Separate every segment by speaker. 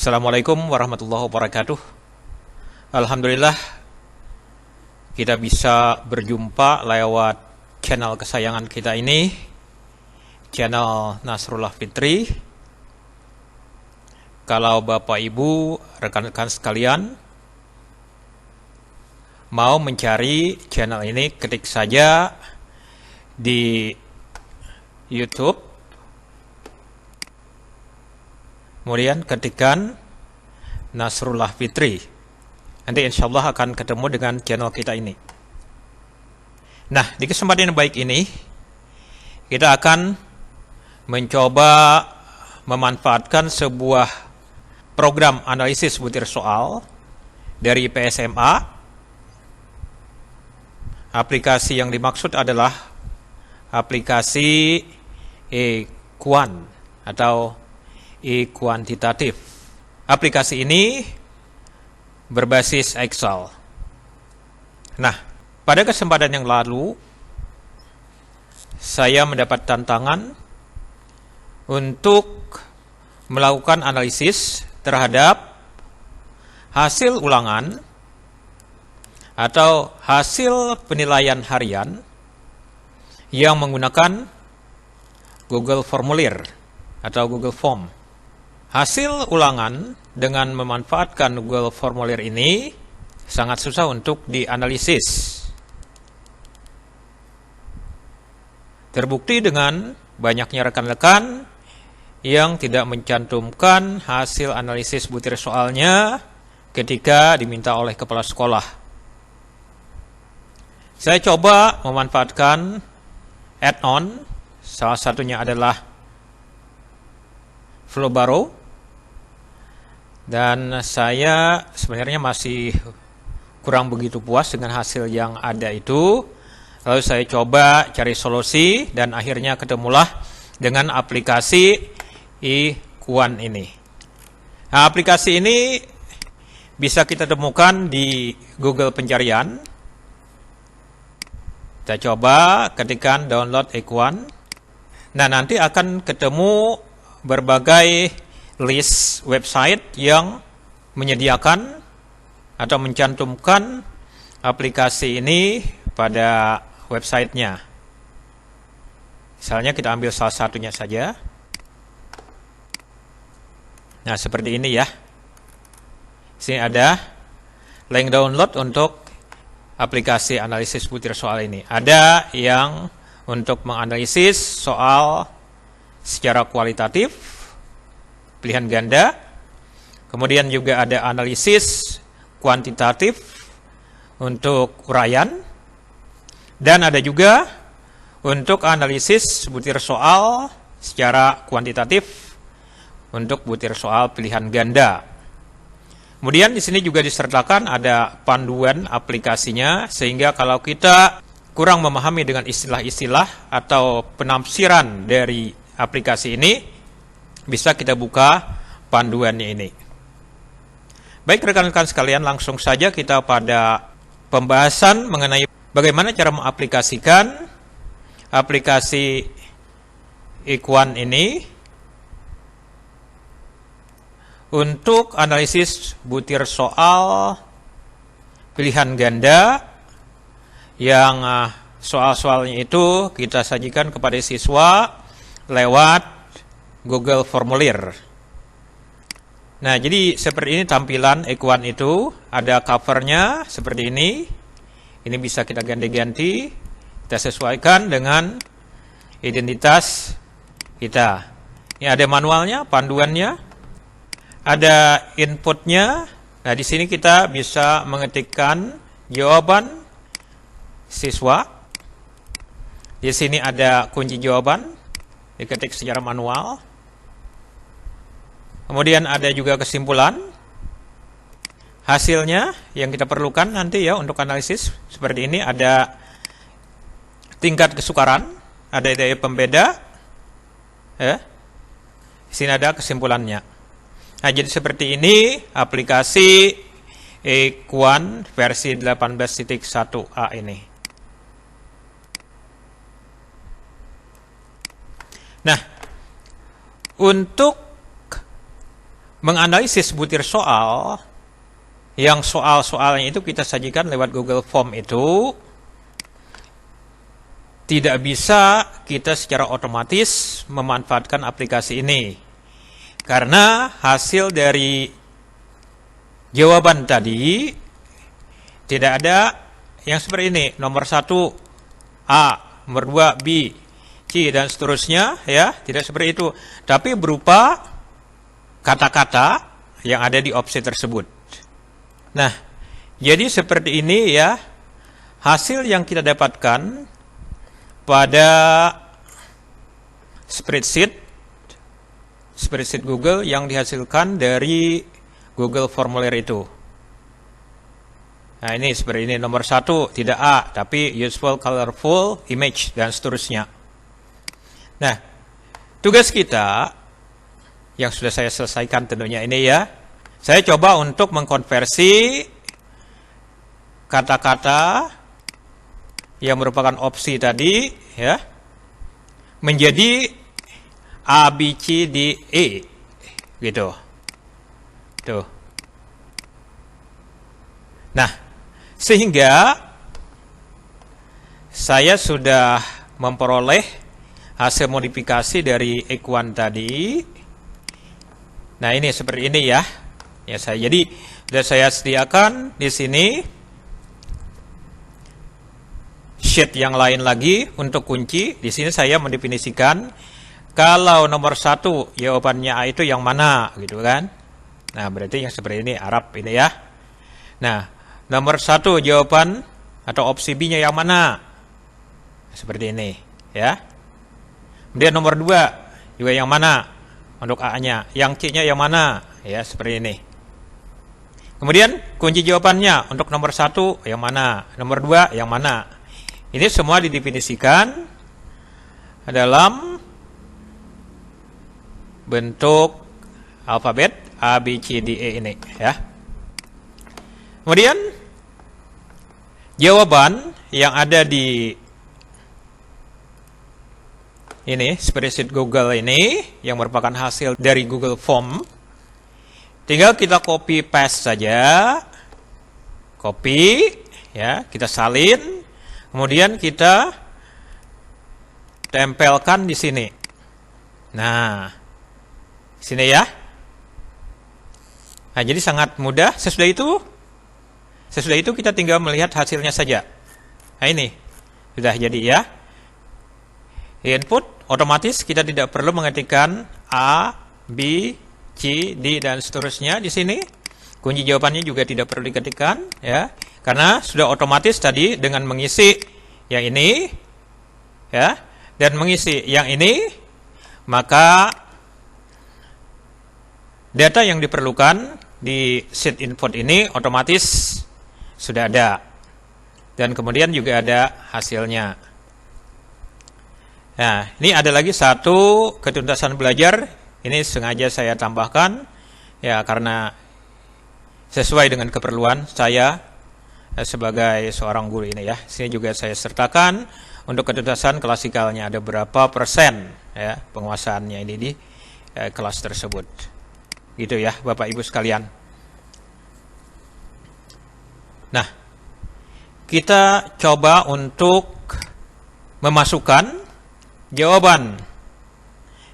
Speaker 1: Assalamualaikum warahmatullahi wabarakatuh. Alhamdulillah kita bisa berjumpa lewat channel kesayangan kita ini, channel Nasrullah Fitri. Kalau Bapak Ibu, rekan-rekan sekalian mau mencari channel ini, ketik saja di YouTube, kemudian ketikkan Nasrullah Fitri. Nanti insya Allah akan ketemu dengan channel kita ini. Nah, di kesempatan yang baik ini kita akan mencoba memanfaatkan sebuah program analisis butir soal dari PSMA. Aplikasi yang dimaksud adalah aplikasi e-kuan atau e-kuantitatif. Aplikasi ini berbasis Excel. Nah, pada kesempatan yang lalu saya mendapat tantangan untuk melakukan analisis terhadap hasil ulangan atau hasil penilaian harian yang menggunakan Google Formulir atau Google Form. Hasil ulangan dengan memanfaatkan Google Formulir ini sangat susah untuk dianalisis. Terbukti dengan banyaknya rekan-rekan yang tidak mencantumkan hasil analisis butir soalnya ketika diminta oleh kepala sekolah. Saya coba memanfaatkan add-on, salah satunya adalah Flowbarrow. Dan saya sebenarnya masih kurang begitu puas dengan hasil yang ada itu. Lalu saya coba cari solusi dan akhirnya ketemulah dengan aplikasi e-kuan ini. Nah, aplikasi ini bisa kita temukan di Google pencarian. Kita coba ketikkan download e-kuan. Nah, nanti akan ketemu berbagai list website yang menyediakan atau mencantumkan aplikasi ini pada websitenya. Misalnya kita ambil salah satunya saja. Nah, seperti ini ya. Sini ada link download untuk aplikasi analisis butir soal ini. Ada yang untuk menganalisis soal secara kualitatif, pilihan ganda, kemudian juga ada analisis kuantitatif untuk uraian, dan ada juga untuk analisis butir soal secara kuantitatif untuk butir soal pilihan ganda. Kemudian di sini juga disertakan ada panduan aplikasinya, sehingga kalau kita kurang memahami dengan istilah-istilah atau penafsiran dari aplikasi ini, bisa kita buka panduannya ini. Baik rekan-rekan sekalian, langsung saja kita pada pembahasan mengenai bagaimana cara mengaplikasikan aplikasi e-kuan ini untuk analisis butir soal pilihan ganda yang soal-soalnya itu kita sajikan kepada siswa lewat Google Formulir. Nah, jadi seperti ini tampilan e-kuan itu. Ada covernya seperti ini. Ini bisa kita ganti-ganti. Kita sesuaikan dengan identitas kita. Ini ada manualnya, panduannya. Ada inputnya. Nah, di sini kita bisa mengetikkan jawaban siswa. Di sini ada kunci jawaban. Diketik secara manual. Kemudian ada juga kesimpulan hasilnya yang kita perlukan nanti ya untuk analisis. Seperti ini ada tingkat kesukaran, ada daya pembeda, ya. Di sini ada kesimpulannya. Nah, jadi seperti ini aplikasi e-kuan versi 18.1a ini. Nah, untuk menganalisis butir soal, yang soal-soalnya itu kita sajikan lewat Google Form itu, tidak bisa kita secara otomatis memanfaatkan aplikasi ini. Karena hasil dari jawaban tadi tidak ada yang seperti ini, nomor 1 A, nomor 2 B, C, dan seterusnya, ya, tidak seperti itu. Tapi berupa kata-kata yang ada di opsi tersebut. Nah, jadi seperti ini ya, hasil yang kita dapatkan pada spreadsheet Google yang dihasilkan dari Google Formulir itu. Nah, ini seperti ini, nomor 1 tidak A, tapi useful, colorful, image, dan seterusnya. Nah, tugas kita yang sudah saya selesaikan tentunya ini ya, saya coba untuk mengkonversi kata-kata yang merupakan opsi tadi ya menjadi A, B, C, D, E gitu. Tuh. Nah, sehingga saya sudah memperoleh hasil modifikasi dari Equan tadi. Nah, ini seperti ini ya. Ya, jadi sudah saya sediakan di sini sheet yang lain lagi untuk kunci. Di sini saya mendefinisikan kalau nomor 1 jawabannya A itu yang mana, gitu kan? Nah, berarti yang seperti ini Arab ini ya. Nah, nomor 1 jawaban atau opsi B-nya yang mana? Seperti ini, ya. Kemudian nomor 2 juga yang mana? Untuk A-nya, yang C-nya yang mana? Ya, seperti ini. Kemudian kunci jawabannya untuk nomor 1 yang mana? Nomor 2 yang mana? Ini semua didefinisikan dalam bentuk alfabet A, B, C, D, E ini ya. Kemudian jawaban yang ada di ini spreadsheet Google ini yang merupakan hasil dari Google Form, tinggal kita copy paste saja, copy ya, kita salin, kemudian kita tempelkan di sini. Nah, sini ya. Nah, jadi sangat mudah. Sesudah itu kita tinggal melihat hasilnya saja. Nah, ini sudah jadi ya. Input otomatis kita tidak perlu mengetikkan A, B, C, D, dan seterusnya di sini. Kunci jawabannya juga tidak perlu diketikkan ya, karena sudah otomatis tadi dengan mengisi yang ini ya dan mengisi yang ini, maka data yang diperlukan di sheet input ini otomatis sudah ada, dan kemudian juga ada hasilnya. Nah, ini ada lagi satu ketuntasan belajar, ini sengaja saya tambahkan ya karena sesuai dengan keperluan saya sebagai seorang guru ini ya. Sini juga saya sertakan untuk ketuntasan klasikalnya ada berapa persen ya penguasaannya ini di kelas tersebut. Gitu ya Bapak Ibu sekalian. Nah, kita coba untuk memasukkan jawaban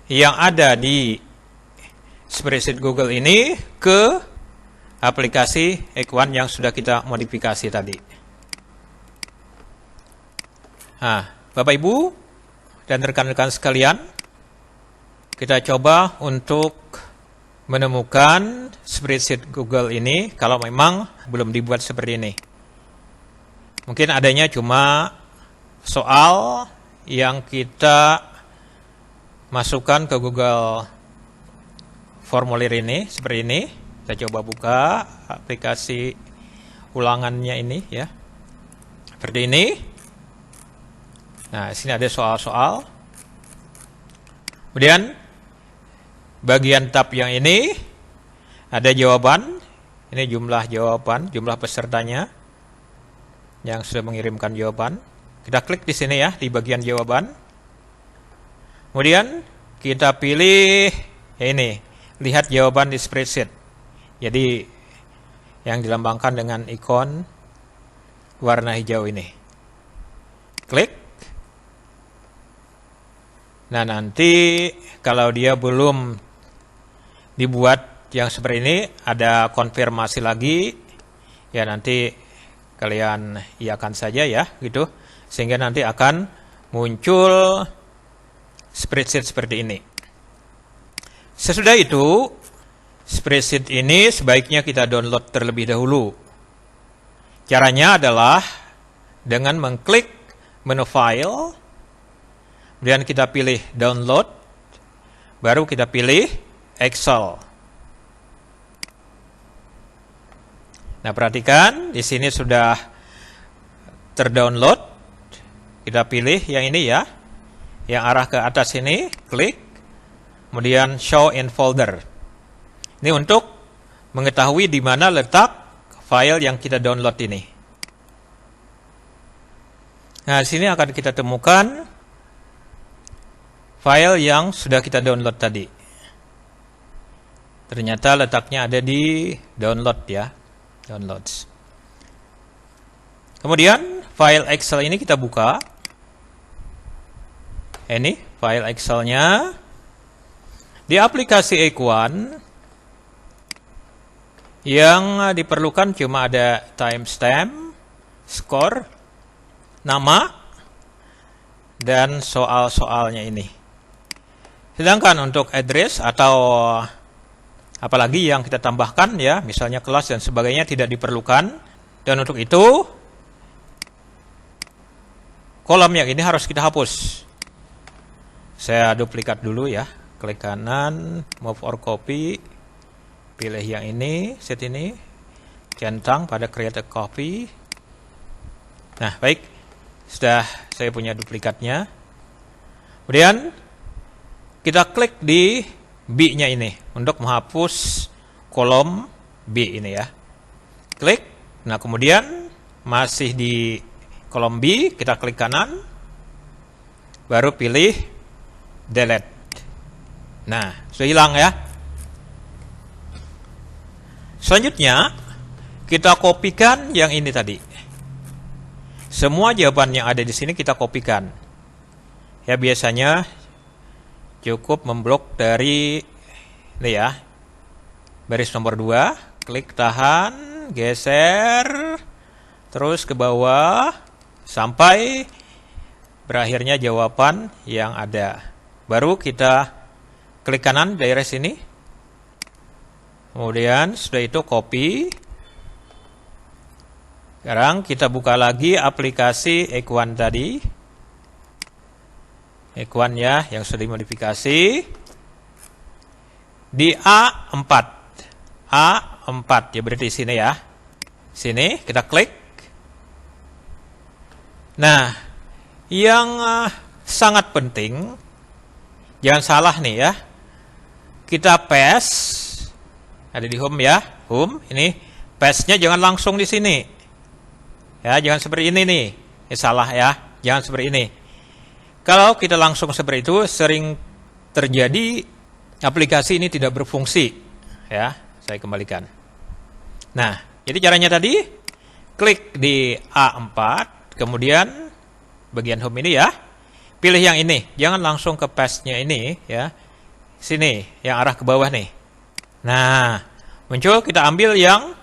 Speaker 1: yang ada di spreadsheet Google ini ke aplikasi Equan yang sudah kita modifikasi tadi. Nah, Bapak Ibu dan rekan-rekan sekalian, kita coba untuk menemukan spreadsheet Google ini kalau memang belum dibuat seperti ini. Mungkin adanya cuma soal yang kita masukkan ke Google Formulir ini seperti ini. Kita coba buka aplikasi ulangannya ini ya. Seperti ini. Nah, sini ada soal-soal. Kemudian bagian tab yang ini ada jawaban. Ini jumlah jawaban, jumlah pesertanya yang sudah mengirimkan jawaban. Kita klik di sini ya, di bagian jawaban. Kemudian kita pilih ini lihat jawaban di spreadsheet. Jadi yang dilambangkan dengan ikon warna hijau ini. Klik. Nah, nanti kalau dia belum dibuat yang seperti ini, ada konfirmasi lagi. Ya, nanti kalian iakan saja ya, gitu. Sehingga nanti akan muncul spreadsheet seperti ini. Sesudah itu, spreadsheet ini sebaiknya kita download terlebih dahulu. Caranya adalah dengan mengklik menu file, kemudian kita pilih download, baru kita pilih Excel. Nah, perhatikan di sini sudah terdownload. Kita pilih yang ini ya, yang arah ke atas ini, klik, kemudian show in folder. Ini untuk mengetahui di mana letak file yang kita download ini. Nah, di sini akan kita temukan file yang sudah kita download tadi. Ternyata letaknya ada di download ya, downloads. Kemudian file Excel ini kita buka. Ini file Excelnya. Di aplikasi Equan yang diperlukan cuma ada timestamp, skor, nama, dan soal-soalnya ini. Sedangkan untuk address atau apalagi yang kita tambahkan ya, misalnya kelas dan sebagainya tidak diperlukan. Dan untuk itu, kolom yang ini harus kita hapus. Saya duplikat dulu ya, klik kanan, move or copy, pilih yang ini, set ini, centang pada create a copy. Nah, baik, sudah saya punya duplikatnya. Kemudian kita klik di B-nya ini untuk menghapus kolom B ini ya. Klik. Nah, kemudian masih di kolom B, kita klik kanan, baru pilih delete. Nah, sudah hilang ya. Selanjutnya, kita kopikan yang ini tadi. Semua jawaban yang ada di sini kita kopikan. Ya, biasanya cukup memblok dari ini ya, baris nomor 2, klik tahan, geser, terus ke bawah, sampai berakhirnya jawaban yang ada. Baru kita klik kanan daerah sini, kemudian sudah itu copy. Sekarang kita buka lagi aplikasi Equan tadi. Equan ya, yang sudah dimodifikasi. Di A4. A4 ya, berarti di sini ya. Sini kita klik. Nah, yang sangat penting, jangan salah nih ya. Kita paste, ada di home ya, home. Ini paste-nya jangan langsung di sini. Ya, jangan seperti ini nih. Ini salah ya, jangan seperti ini. Kalau kita langsung seperti itu, sering terjadi aplikasi ini tidak berfungsi. Ya, saya kembalikan. Nah, jadi caranya tadi, klik di A4, kemudian bagian home ini ya, pilih yang ini. Jangan langsung ke paste-nya ini ya. Sini, yang arah ke bawah nih. Nah, muncul, kita ambil yang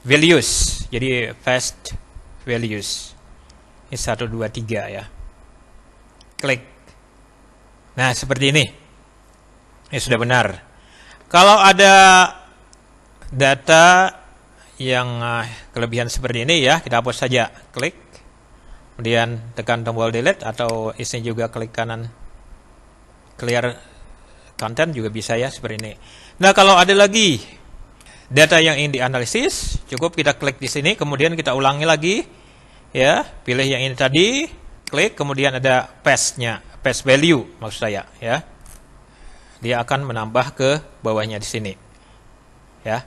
Speaker 1: values. Jadi paste values. Ini 1, 2, 3 ya. Klik. Nah, seperti ini. Ini sudah benar. Kalau ada data yang kelebihan seperti ini ya, kita hapus saja. Klik. Kemudian tekan tombol delete, atau isinya juga klik kanan clear content juga bisa ya, seperti ini. Nah, kalau ada lagi data yang ingin dianalisis, cukup kita klik di sini, kemudian kita ulangi lagi ya, pilih yang ini tadi, klik, kemudian ada paste-nya, paste value maksud saya ya. Dia akan menambah ke bawahnya di sini. Ya.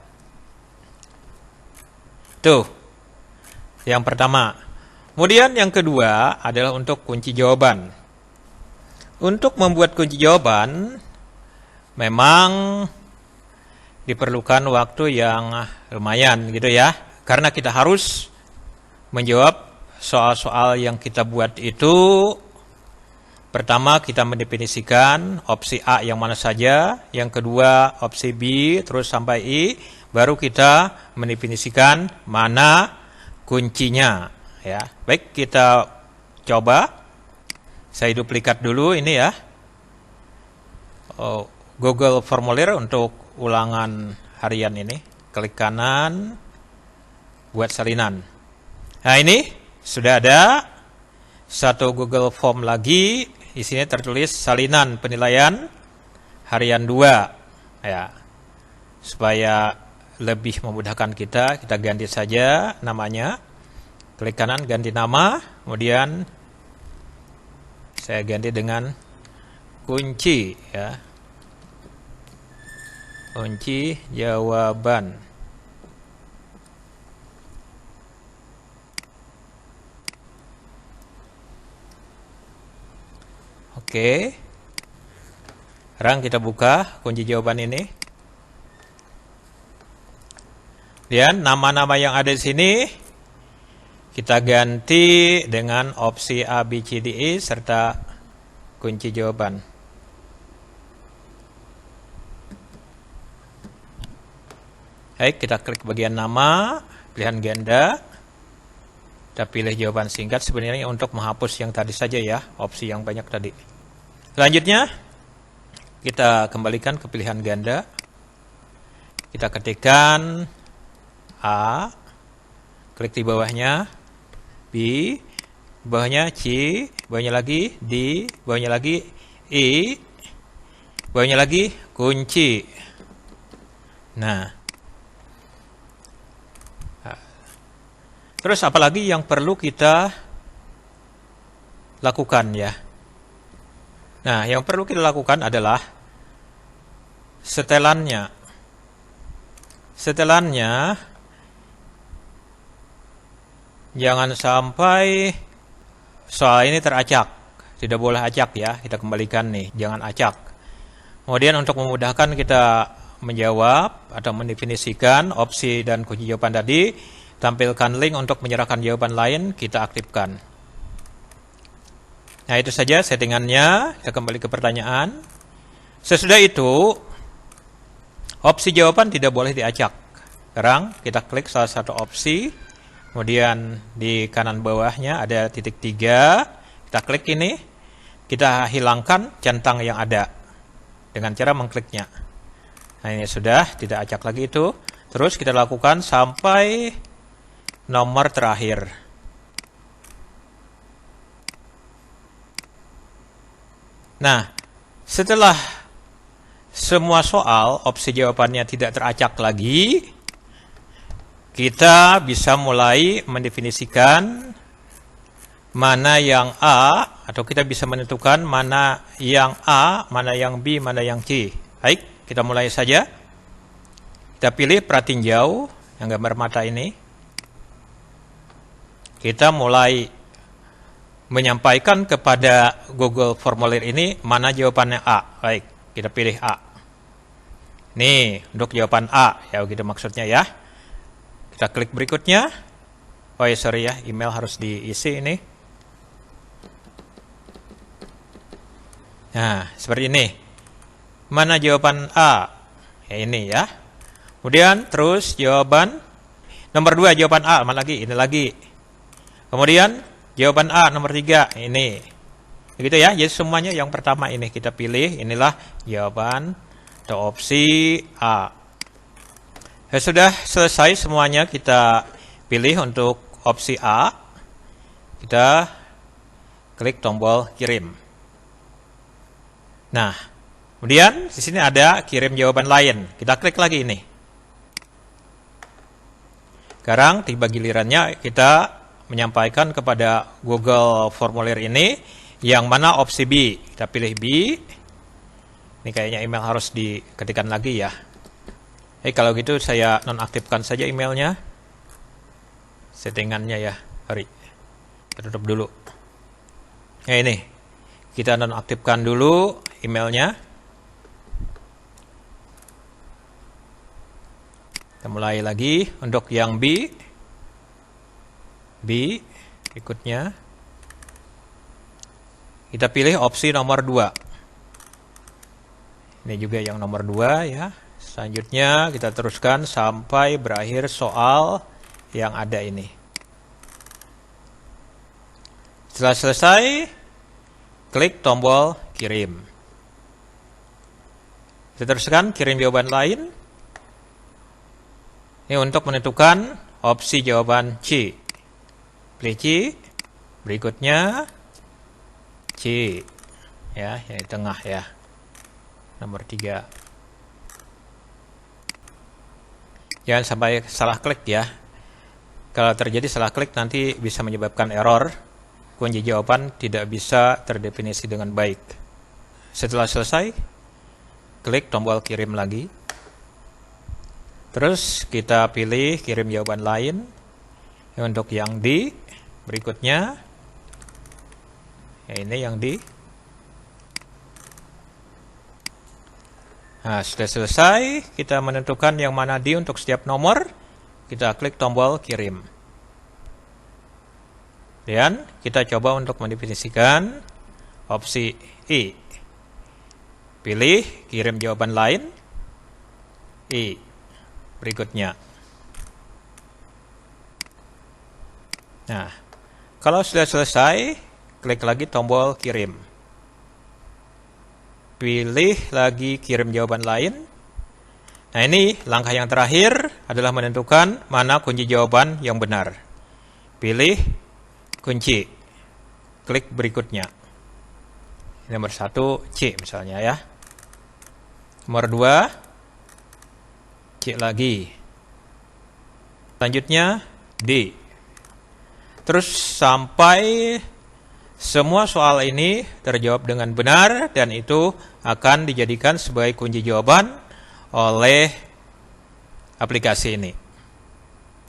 Speaker 1: Tuh. Yang pertama. Kemudian yang kedua adalah untuk kunci jawaban. Untuk membuat kunci jawaban, memang diperlukan waktu yang lumayan gitu ya. Karena kita harus menjawab soal-soal yang kita buat itu. Pertama kita mendefinisikan opsi A yang mana saja, yang kedua opsi B, terus sampai I, baru kita mendefinisikan mana kuncinya ya. Baik, kita coba. Saya duplikat dulu ini ya. Google Formulir untuk ulangan harian ini. Klik kanan, buat salinan. Nah ini sudah ada satu Google Form lagi. Di sini tertulis salinan penilaian harian 2 ya. Supaya lebih memudahkan kita ganti saja namanya. Klik kanan ganti nama, kemudian saya ganti dengan kunci ya. Kunci jawaban. Oke. Sekarang kita buka kunci jawaban ini. Dan nama-nama yang ada di sini kita ganti dengan opsi A, B, C, D, E serta kunci jawaban. Baik, kita klik bagian nama, pilihan ganda. Kita pilih jawaban singkat sebenarnya untuk menghapus yang tadi saja ya, opsi yang banyak tadi. Selanjutnya, kita kembalikan ke pilihan ganda. Kita ketikkan A, klik di bawahnya, B, bawahnya C, bawahnya lagi D, bawahnya lagi E, bawahnya lagi kunci. Nah, terus apalagi yang perlu kita lakukan ya? Nah, yang perlu kita lakukan adalah setelannya. Setelannya jangan sampai soal ini teracak. Tidak boleh acak ya, kita kembalikan nih, jangan acak. Kemudian untuk memudahkan kita menjawab atau mendefinisikan opsi dan kunci jawaban tadi, tampilkan link untuk menyerahkan jawaban lain, kita aktifkan. Nah, itu saja settingannya. Kita kembali ke pertanyaan. Sesudah itu, opsi jawaban tidak boleh diacak. Sekarang kita klik salah satu opsi, kemudian di kanan bawahnya ada titik 3, kita klik ini, kita hilangkan centang yang ada dengan cara mengkliknya. Nah, ini sudah tidak acak lagi itu. Terus kita lakukan sampai nomor terakhir. Nah, setelah semua soal opsi jawabannya tidak teracak lagi, kita bisa mulai mendefinisikan mana yang A, atau kita bisa menentukan mana yang A, mana yang B, mana yang C. Baik, kita mulai saja. Kita pilih pratinjau yang gambar mata ini. Kita mulai menyampaikan kepada Google Formulir ini mana jawabannya A. Baik, kita pilih A. Nih, untuk jawaban A, ya begitu maksudnya ya. Kita klik berikutnya. Oh ya, sorry ya, email harus diisi ini. Nah, seperti ini. Mana jawaban A? Ya ini ya. Kemudian terus jawaban nomor 2, jawaban A, mana lagi? Ini lagi. Kemudian jawaban A nomor 3, ini. Begitu ya. Jadi semuanya yang pertama ini kita pilih, inilah jawaban atau opsi A. Ya, sudah selesai semuanya kita pilih untuk opsi A. Kita klik tombol kirim. Nah, kemudian di sini ada kirim jawaban lain. Kita klik lagi ini. Sekarang tiba gilirannya kita menyampaikan kepada Google Formulir ini yang mana opsi B. Kita pilih B. Ini kayaknya email harus diketikkan lagi ya. Kalau gitu saya nonaktifkan saja emailnya. Settingannya ya. Mari kita tutup dulu. Ini kita nonaktifkan dulu emailnya. Kita mulai lagi untuk yang B berikutnya. Kita pilih opsi nomor 2. Ini juga yang nomor 2 ya. Selanjutnya kita teruskan sampai berakhir soal yang ada ini. Setelah selesai, klik tombol kirim. Kita teruskan kirim jawaban lain. Ini untuk menentukan opsi jawaban C. Pilih C. Berikutnya C. Ya, yang di tengah ya. Nomor 3. Jangan sampai salah klik ya. Kalau terjadi salah klik nanti bisa menyebabkan error. Kunci jawaban tidak bisa terdefinisi dengan baik. Setelah selesai, klik tombol kirim lagi. Terus kita pilih kirim jawaban lain. Untuk yang D berikutnya. Ya, ini yang D. Nah, sudah selesai. Kita menentukan yang mana D untuk setiap nomor. Kita klik tombol kirim. Dan kita coba untuk mendefinisikan opsi E. Pilih kirim jawaban lain. E. Berikutnya. Nah, kalau sudah selesai, klik lagi tombol kirim. Pilih lagi kirim jawaban lain. Nah, ini langkah yang terakhir adalah menentukan mana kunci jawaban yang benar. Pilih kunci. Klik berikutnya. Nomor 1 C misalnya ya. Nomor 2 C lagi. Selanjutnya D. Terus sampai semua soal ini terjawab dengan benar dan itu akan dijadikan sebagai kunci jawaban oleh aplikasi ini.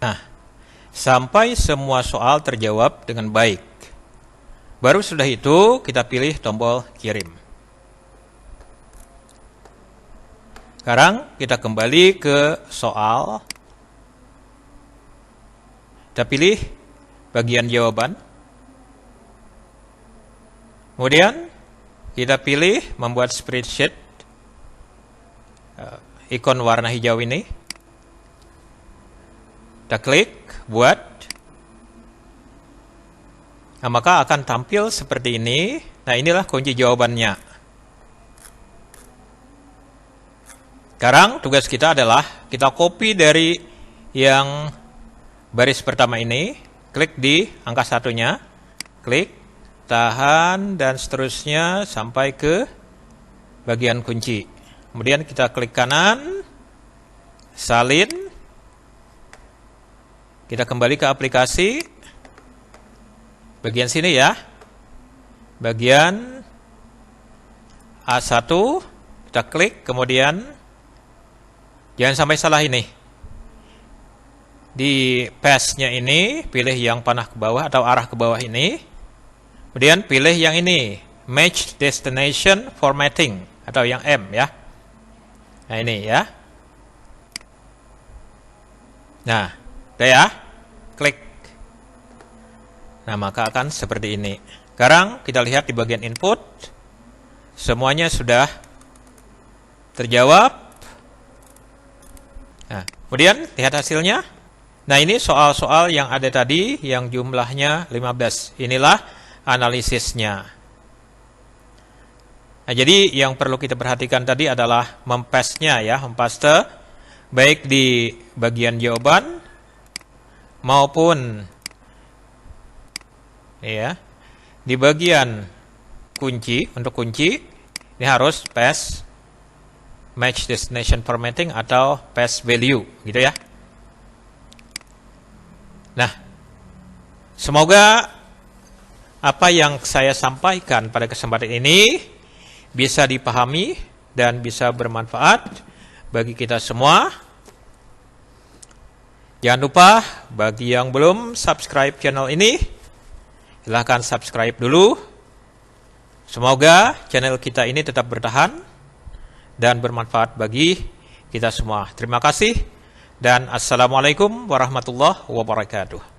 Speaker 1: Nah, sampai semua soal terjawab dengan baik. Baru sudah itu kita pilih tombol kirim. Sekarang kita kembali ke soal. Kita pilih bagian jawaban. Kemudian kita pilih membuat spreadsheet. Ikon warna hijau ini. Kita klik buat. Nah, maka akan tampil seperti ini. Nah, inilah kunci jawabannya. Sekarang tugas kita adalah kita copy dari yang baris pertama ini. Klik di angka 1-nya. Klik, tahan, dan seterusnya sampai ke bagian kunci. Kemudian kita klik kanan. Salin. Kita kembali ke aplikasi. Bagian sini ya. Bagian A1. Kita klik, kemudian jangan sampai salah ini. Di paste-nya ini, pilih yang panah ke bawah atau arah ke bawah ini. Kemudian pilih yang ini, Match Destination Formatting atau yang M ya. Nah, ini ya. Nah, udah ya. Klik. Nah, maka akan seperti ini. Sekarang kita lihat di bagian input. Semuanya sudah terjawab. Nah, kemudian lihat hasilnya. Nah, ini soal-soal yang ada tadi yang jumlahnya 15. Inilah analisisnya. Nah, jadi yang perlu kita perhatikan tadi adalah mempaste-nya ya, mempaste baik di bagian jawaban maupun ya di bagian kunci. Untuk kunci ini harus paste match destination formatting atau paste value gitu ya. Nah, semoga apa yang saya sampaikan pada kesempatan ini bisa dipahami dan bisa bermanfaat bagi kita semua. Jangan lupa bagi yang belum subscribe channel ini, silahkan subscribe dulu. Semoga channel kita ini tetap bertahan dan bermanfaat bagi kita semua. Terima kasih. dan assalamualaikum warahmatullahi wabarakatuh.